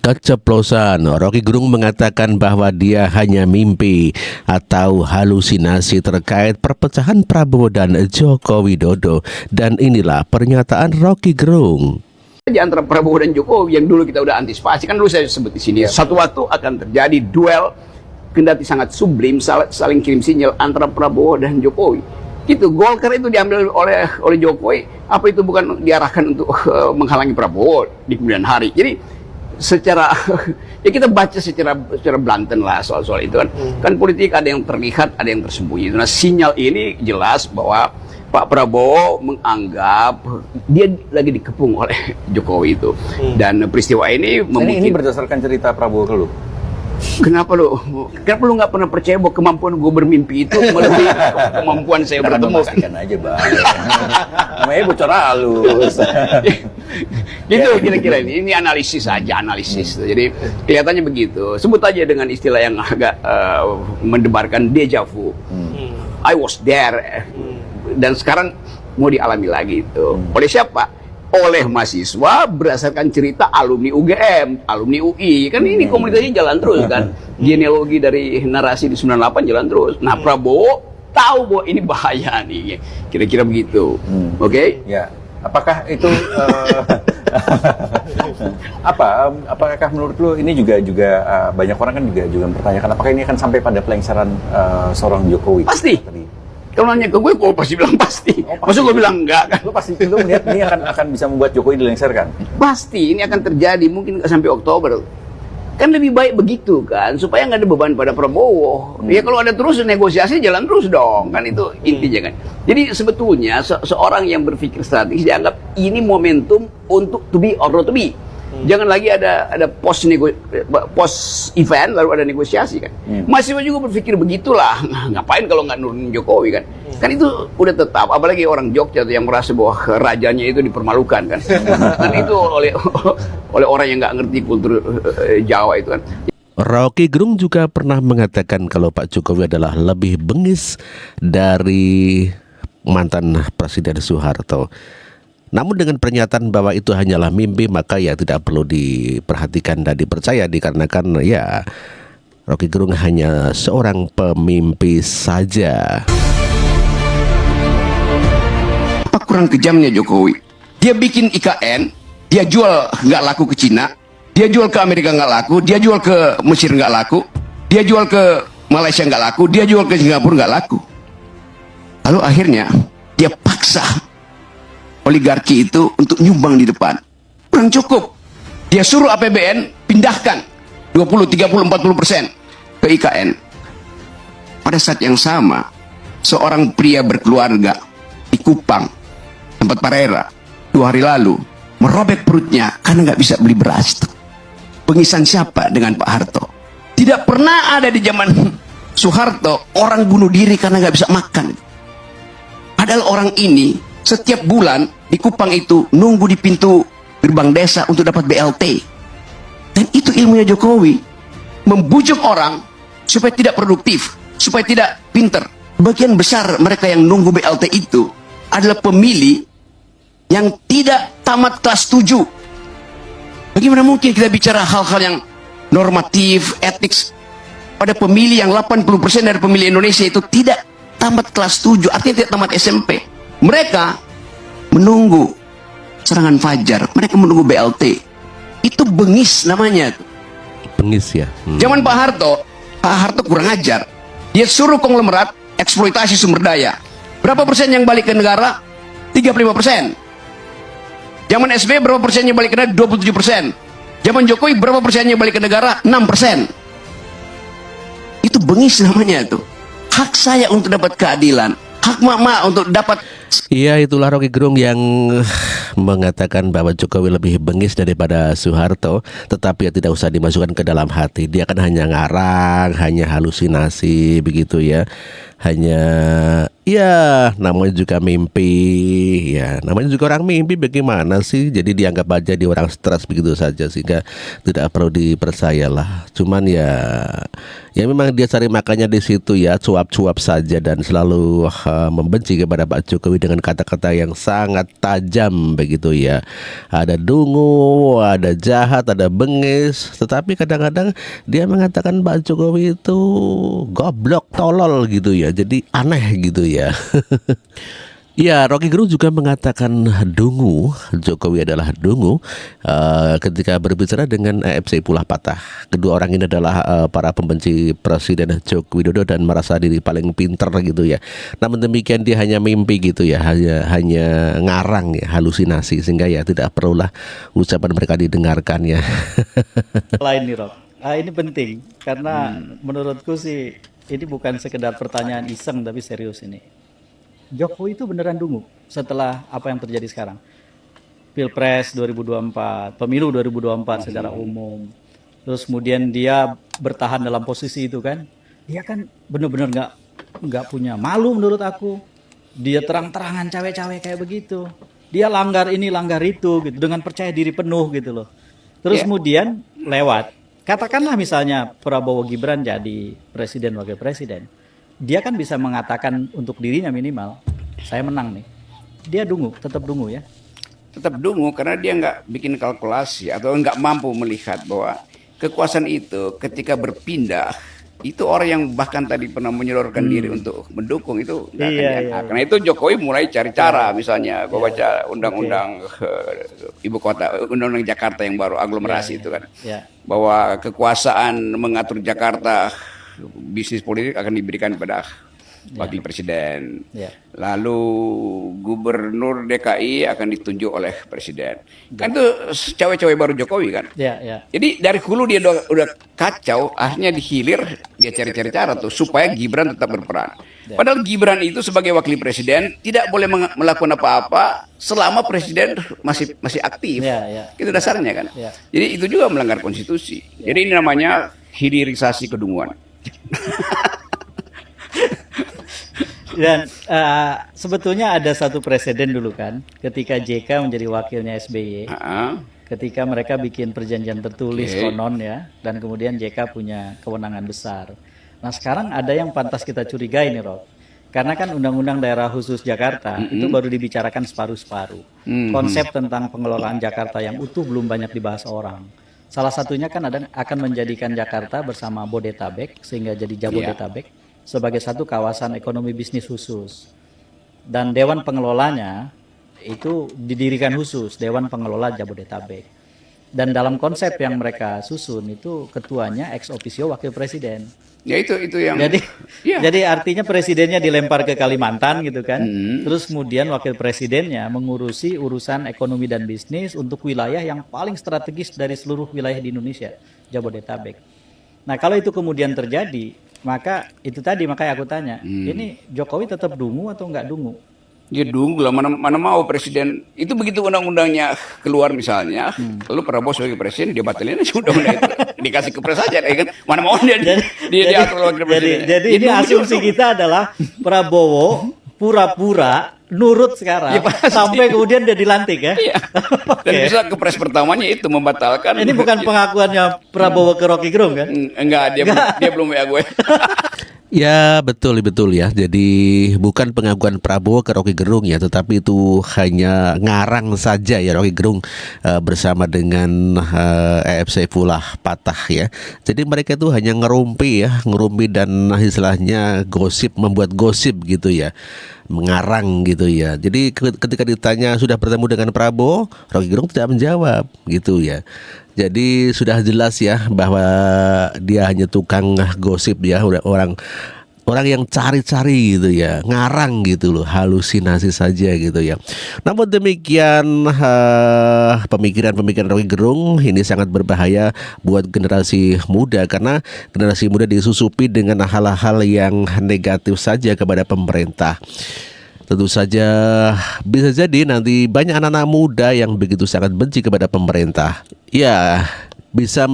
keceplosan. Rocky Gerung mengatakan bahwa dia hanya mimpi atau halusinasi terkait perpecahan Prabowo dan Joko Widodo. Dan inilah pernyataan Rocky Gerung. Di antara Prabowo dan Jokowi yang dulu kita udah antisipasi, kan dulu saya sebut di sini, satu waktu akan terjadi duel kendati sangat sublim, saling kirim sinyal antara Prabowo dan Jokowi. Gitu, Golkar itu diambil oleh Jokowi, apa itu bukan diarahkan untuk menghalangi Prabowo di kemudian hari. Jadi secara ya kita baca secara blanten lah soal itu kan. Kan politik ada yang terlihat, ada yang tersembunyi. Nah, sinyal ini jelas bahwa Pak Prabowo menganggap dia lagi dikepung oleh Jokowi itu. Dan peristiwa ini ini berdasarkan cerita Prabowo dulu. Kenapa lu nggak pernah percaya bahwa kemampuan gue bermimpi itu melebihi kemampuan saya bertemu? Kan aja bang, namanya bocor halus. Gitu kira-kira ini analisis aja, analisis. Jadi kelihatannya begitu. Sebut aja dengan istilah yang agak mendebarkan deja vu. I was there, dan sekarang mau dialami lagi itu. Oleh siapa? Oleh mahasiswa berdasarkan cerita alumni UGM, alumni UI. Kan ini komunikasinya jalan terus kan. Genealogi dari narasi di 98 jalan terus. Nah, Prabowo tahu bahwa ini bahaya nih. Kira-kira begitu. Oke? Ya. Apakah itu apakah menurut lu ini juga banyak orang kan juga mempertanyakan apakah ini akan sampai pada pelengseran seorang Jokowi? Pasti. Kalau nanya ke gue pasti bilang pasti. Maksud gue bilang enggak kan? Lu pasti itu melihat ini akan bisa membuat Jokowi dilengserkan? Pasti ini akan terjadi, mungkin nggak sampai Oktober. Kan lebih baik begitu kan, supaya nggak ada beban pada Prabowo. Ya kalau ada terus negosiasi jalan terus dong, kan itu intinya kan. Jadi sebetulnya seorang yang berpikir strategis dianggap ini momentum untuk to be or not to be. Jangan lagi ada post event lalu ada negosiasi kan. Mahasiswa juga berpikir begitulah. Ngapain kalau nggak nurunin Jokowi kan? Kan itu udah tetap. Apalagi orang Jogja yang merasa bahwa rajanya itu dipermalukan kan. Kan itu oleh orang yang nggak ngerti kultur Jawa itu kan. Rocky Gerung juga pernah mengatakan kalau Pak Jokowi adalah lebih bengis dari mantan Presiden Soeharto. Namun dengan pernyataan bahwa itu hanyalah mimpi, maka ya tidak perlu diperhatikan dan dipercaya, dikarenakan ya Rocky Gerung hanya seorang pemimpi saja. Apa kurang kejamnya Jokowi? Dia bikin IKN, dia jual nggak laku ke Cina, dia jual ke Amerika nggak laku, dia jual ke Mesir nggak laku, dia jual ke Malaysia nggak laku, dia jual ke Singapura nggak laku. Lalu akhirnya dia paksa oligarki itu untuk nyumbang di depan. Kurang cukup. Dia suruh APBN pindahkan 20, 30, 40% ke IKN. Pada saat yang sama, seorang pria berkeluarga di Kupang, tempat Parera, 2 hari lalu, merobek perutnya karena nggak bisa beli beras. Pengisan siapa dengan Pak Harto? Tidak pernah ada di zaman Soeharto orang bunuh diri karena nggak bisa makan. Padahal orang ini setiap bulan di Kupang itu nunggu di pintu gerbang desa untuk dapat BLT. Dan itu ilmunya Jokowi. Membujuk orang supaya tidak produktif, supaya tidak pinter. Bagian besar mereka yang nunggu BLT itu adalah pemilih yang tidak tamat kelas 7. Bagaimana mungkin kita bicara hal-hal yang normatif, etik pada pemilih yang 80% dari pemilih Indonesia itu tidak tamat kelas 7, artinya tidak tamat SMP. Mereka menunggu serangan fajar, mereka menunggu BLT. Itu bengis namanya. Bengis ya. Zaman Pak Harto kurang ajar. Dia suruh konglomerat eksploitasi sumber daya. Berapa persen yang balik ke negara? 35%. Zaman SBY berapa persennya balik ke negara? 27%. Zaman Jokowi berapa persennya balik ke negara? 6%. Itu bengis namanya tuh. Hak saya untuk dapat keadilan, hak mama untuk dapat. Iya, itulah Rocky Gerung yang mengatakan bahwa Jokowi lebih bengis daripada Soeharto, tetapi ya tidak usah dimasukkan ke dalam hati. Dia kan hanya ngarang, hanya halusinasi begitu ya. Hanya Ya, namanya juga mimpi. Ya, namanya juga orang mimpi bagaimana sih? Jadi dianggap aja dia orang stres begitu saja sehingga tidak perlu dipercayalah. Cuman ya memang dia cari makannya di situ ya, cuap-cuap saja dan selalu membenci kepada Pak Jokowi dengan kata-kata yang sangat tajam begitu ya. Ada dungu, ada jahat, ada bengis, tetapi kadang-kadang dia mengatakan Pak Jokowi itu goblok, tolol gitu ya. Jadi aneh gitu ya. Ya, Rocky Gerung juga mengatakan dungu, Jokowi adalah dungu ketika berbicara dengan AFC Pulah Patah. Kedua orang ini adalah para pembenci Presiden Joko Widodo dan merasa diri paling pinter gitu ya. Namun demikian dia hanya mimpi gitu ya, hanya ngarang ya, halusinasi sehingga ya tidak perlulah ucapan mereka didengarkan ya. Lain nih Rob, ini penting karena menurutku sih ini bukan sekedar pertanyaan iseng tapi serius ini. Jokowi itu beneran dungu setelah apa yang terjadi sekarang. Pilpres 2024, pemilu 2024 secara umum. Terus kemudian dia bertahan dalam posisi itu kan. Dia kan bener-bener nggak punya malu menurut aku. Dia terang-terangan cawe-cawe kayak begitu. Dia langgar ini, langgar itu gitu dengan percaya diri penuh gitu loh. Terus kemudian lewat. Katakanlah misalnya Prabowo Gibran jadi presiden wakil presiden. Dia kan bisa mengatakan untuk dirinya minimal, saya menang nih. Dia dungu, tetap dungu ya. Tetap dungu karena dia nggak bikin kalkulasi atau nggak mampu melihat bahwa kekuasaan itu ketika berpindah itu orang yang bahkan tadi pernah menyodorkan diri untuk mendukung itu nggak akan diangkat. Karena itu Jokowi mulai cari cara, misalnya gua baca undang-undang ibu kota, undang-undang Jakarta yang baru aglomerasi itu kan, bahwa kekuasaan mengatur Jakarta bisnis politik akan diberikan pada wakil presiden. Lalu gubernur DKI akan ditunjuk oleh presiden. Kan itu cawe-cawe baru Jokowi kan. Jadi dari hulu dia udah kacau, akhirnya di hilir dia cari-cari cara tuh supaya Gibran tetap berperan. Padahal Gibran itu sebagai wakil presiden tidak boleh melakukan apa-apa selama presiden masih aktif. Itu dasarnya kan. Jadi itu juga melanggar konstitusi. Jadi ini namanya hilirisasi kedunguan. Dan sebetulnya ada satu presiden dulu kan, ketika JK menjadi wakilnya SBY, ketika mereka bikin perjanjian tertulis konon ya, dan kemudian JK punya kewenangan besar. Nah sekarang ada yang pantas kita curigai nih Rob, karena kan Undang-Undang Daerah Khusus Jakarta itu baru dibicarakan separuh-separuh. Konsep tentang pengelolaan Jakarta yang utuh belum banyak dibahas orang. Salah satunya kan akan menjadikan Jakarta bersama Bodetabek sehingga jadi Jabodetabek sebagai satu kawasan ekonomi bisnis khusus. Dan Dewan Pengelolanya itu didirikan khusus, Dewan Pengelola Jabodetabek. Dan dalam konsep yang mereka susun itu ketuanya ex officio wakil presiden. Ya itu yang. Jadi artinya presidennya dilempar ke Kalimantan gitu kan. Terus kemudian wakil presidennya mengurusi urusan ekonomi dan bisnis untuk wilayah yang paling strategis dari seluruh wilayah di Indonesia, Jabodetabek. Nah kalau itu kemudian terjadi, maka itu tadi makanya aku tanya, ini Jokowi tetap dungu atau enggak dungu? Ya dungu lah, mana mau presiden itu begitu undang-undangnya keluar misalnya, lalu Prabowo sebagai presiden dia batalin aja undang-undang itu, dikasih kepres aja kan, mana mau dia diatur wakil presiden. Jadi ini asumsi kita adalah Prabowo pura-pura nurut sekarang sampai kemudian dia dilantik ya. Dan bisa kepres pertamanya itu membatalkan. Ini bukan pengakuannya Prabowo ke Rocky Gerung kan? Enggak, dia belum ya gue. Ya betul ya. Jadi bukan pengakuan Prabowo ke Rocky Gerung ya, tetapi itu hanya ngarang saja ya Rocky Gerung bersama dengan AFC Pulah Patah ya. Jadi mereka itu hanya ngerumpi dan istilahnya gosip, membuat gosip gitu ya, mengarang gitu ya. Jadi ketika ditanya sudah bertemu dengan Prabowo, Rocky Gerung tidak menjawab gitu ya. Jadi sudah jelas ya bahwa dia hanya tukang gosip ya, orang yang cari-cari gitu ya, ngarang gitu loh, halusinasi saja gitu ya. Namun demikian pemikiran-pemikiran Rocky Gerung ini sangat berbahaya buat generasi muda, karena generasi muda disusupi dengan hal-hal yang negatif saja kepada pemerintah. Tentu saja bisa jadi nanti banyak anak-anak muda yang begitu sangat benci kepada pemerintah. Ya, bisa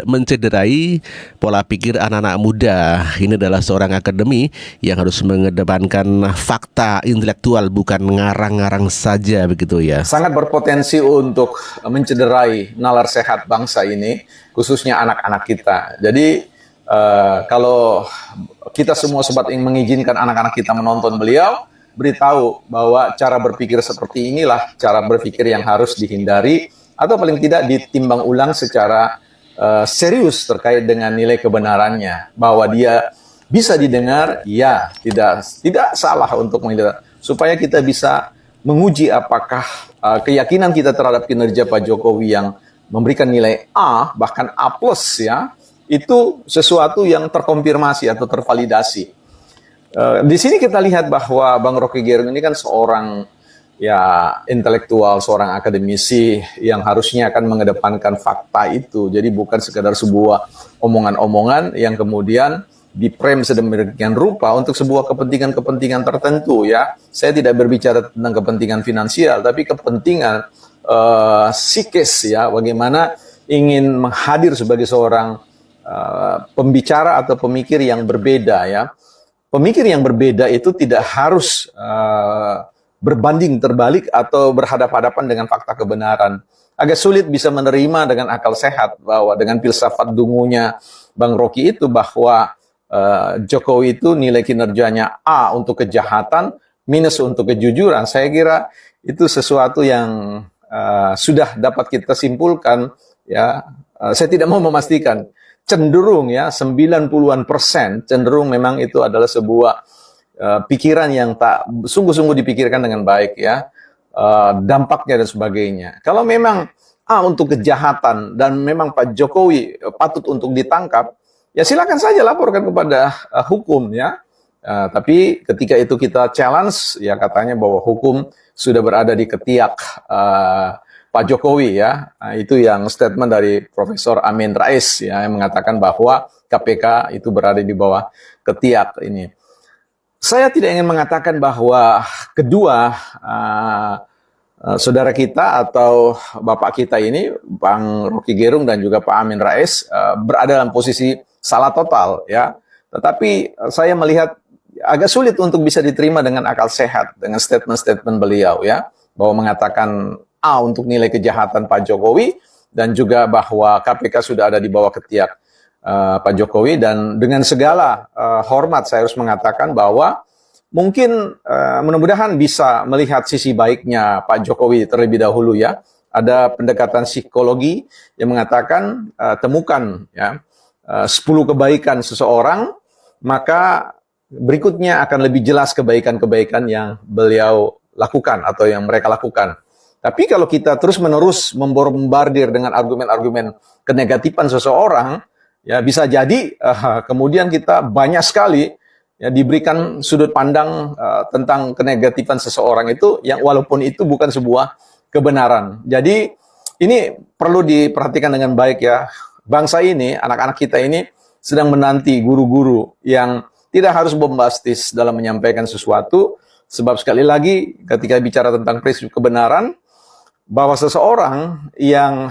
mencederai pola pikir anak-anak muda. Ini adalah seorang akademi yang harus mengedepankan fakta intelektual, bukan ngarang-ngarang saja, begitu ya. Sangat berpotensi untuk mencederai nalar sehat bangsa ini, khususnya anak-anak kita. Jadi kalau kita semua sobat yang mengizinkan anak-anak kita menonton beliau, beritahu bahwa cara berpikir seperti inilah cara berpikir yang harus dihindari, atau paling tidak ditimbang ulang secara serius terkait dengan nilai kebenarannya, bahwa dia bisa didengar, ya tidak salah untuk mendengar, supaya kita bisa menguji apakah keyakinan kita terhadap kinerja Pak Jokowi yang memberikan nilai A, bahkan A+, ya, itu sesuatu yang terkonfirmasi atau tervalidasi. Di sini kita lihat bahwa Bang Rocky Gerung ini kan seorang ya intelektual, seorang akademisi yang harusnya akan mengedepankan fakta itu. Jadi bukan sekadar sebuah omongan-omongan yang kemudian diprem sedemikian rupa untuk sebuah kepentingan-kepentingan tertentu, ya. Saya tidak berbicara tentang kepentingan finansial, tapi kepentingan psikis, ya, bagaimana ingin menghadir sebagai seorang pembicara atau pemikir yang berbeda, ya. Pemikir yang berbeda itu tidak harus berbanding terbalik atau berhadapan-hadapan dengan fakta kebenaran. Agak sulit bisa menerima dengan akal sehat bahwa dengan filsafat dungunya Bang Rocky itu bahwa Jokowi itu nilai kinerjanya A untuk kejahatan, minus untuk kejujuran. Saya kira itu sesuatu yang sudah dapat kita simpulkan, ya. Saya tidak mau memastikan, cenderung ya 90-an% cenderung memang itu adalah sebuah pikiran yang tak sungguh-sungguh dipikirkan dengan baik, ya, dampaknya dan sebagainya. Kalau memang A untuk kejahatan dan memang Pak Jokowi patut untuk ditangkap, ya silakan saja laporkan kepada hukum, ya. Tapi ketika itu kita challenge, ya katanya bahwa hukum sudah berada di ketiak Pak Jokowi, ya. Nah, itu yang statement dari Profesor Amin Rais, ya, yang mengatakan bahwa KPK itu berada di bawah ketiak ini. Saya tidak ingin mengatakan bahwa kedua saudara kita atau bapak kita ini, Bang Rocky Gerung dan juga Pak Amin Rais, berada dalam posisi salah total, ya. Tetapi saya melihat agak sulit untuk bisa diterima dengan akal sehat dengan statement-statement beliau, ya, bahwa mengatakan A untuk nilai kejahatan Pak Jokowi dan juga bahwa KPK sudah ada di bawah ketiak Pak Jokowi. Dan dengan segala hormat saya harus mengatakan bahwa mungkin mudah-mudahan bisa melihat sisi baiknya Pak Jokowi terlebih dahulu, ya. Ada pendekatan psikologi yang mengatakan temukan, ya, 10 kebaikan seseorang, maka berikutnya akan lebih jelas kebaikan-kebaikan yang beliau lakukan atau yang mereka lakukan. Tapi kalau kita terus-menerus membombardir dengan argumen-argumen kenegatifan seseorang, ya bisa jadi kemudian kita banyak sekali, ya, diberikan sudut pandang tentang kenegatifan seseorang itu yang walaupun itu bukan sebuah kebenaran. Jadi ini perlu diperhatikan dengan baik, ya. Bangsa ini, anak-anak kita ini sedang menanti guru-guru yang tidak harus bombastis dalam menyampaikan sesuatu, sebab sekali lagi ketika bicara tentang prinsip kebenaran, bahwa seseorang yang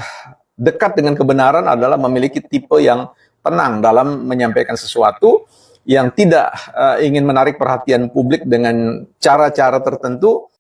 dekat dengan kebenaran adalah memiliki tipe yang tenang dalam menyampaikan sesuatu, yang tidak ingin menarik perhatian publik dengan cara-cara tertentu,